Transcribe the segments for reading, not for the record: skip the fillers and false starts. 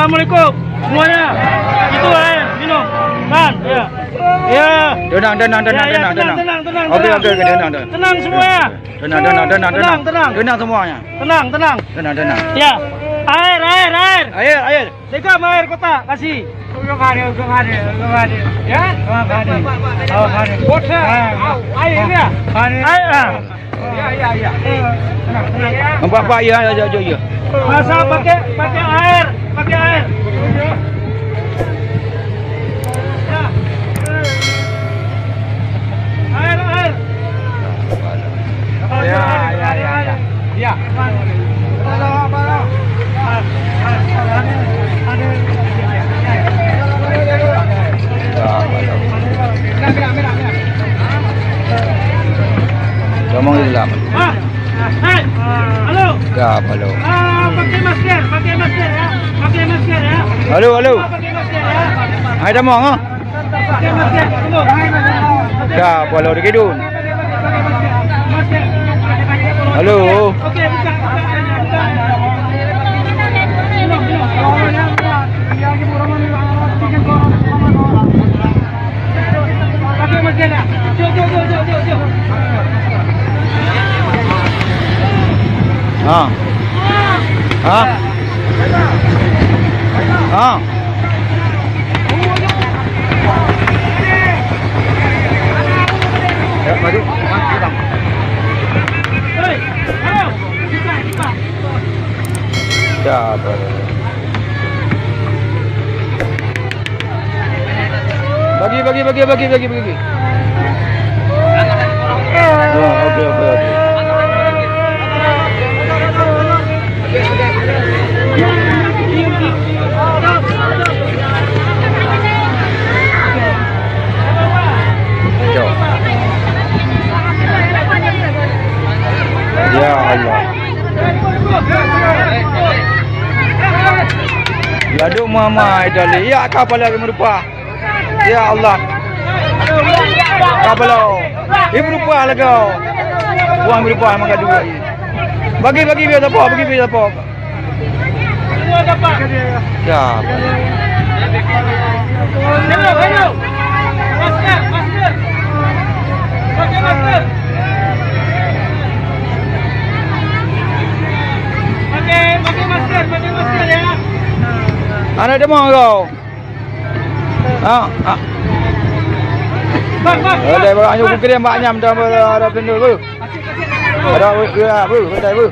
Assalamualaikum semuanya. Itu air minum. Kan? Ya. Ya. Tenang. Tenang. Oke, tenang. Tenang semuanya. Tenang semuanya. Tenang. Tenang. Ya. Air. Air. Dekam air kota kasih. Belum ada. Ya? Botol. Air ya. Air. Ya. Tenang. Apa ya. Masa pakai air. Ya. Ngomong Islam. Halo. Ya, halo. Pakai masker ya. Halo. Pakai masker ya. Ada mau ngah? Pakai masker dulu. Ya, halo digidun. Halo. Oke, buka. Pakai masker ya. Jom. Ah. Ya, maju. Hei, halo. Buka. Ya, halo. Bagi. Oh, oke. Ya Allah. Laduk mama idali. Ya kapal lagi merupa. Ya Allah. Kapal. Ibu rupa lagi. Buang merupa maka dua. Bagi biar apa? Semua dapat. Ya. Hello. Masker. Pakai masker. Pakai masker ya. Anak dia mau kau. Bang. Ada banyak bukan banyak nyam dah ada pendul bu. Ada bu.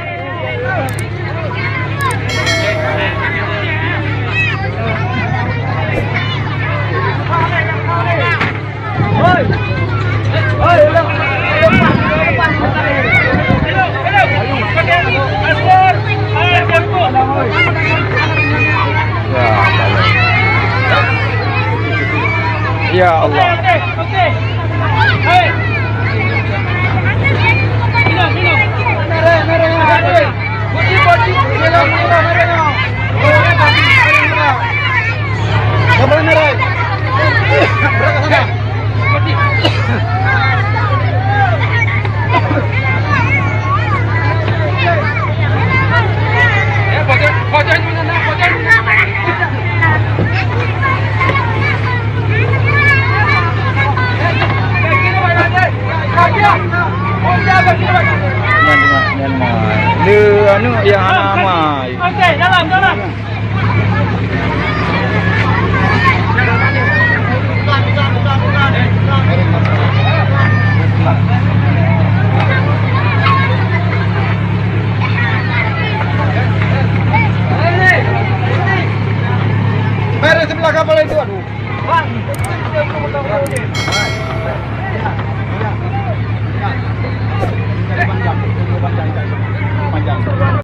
Ya Allah. Oke. Hei. Minum. Boti. Minum.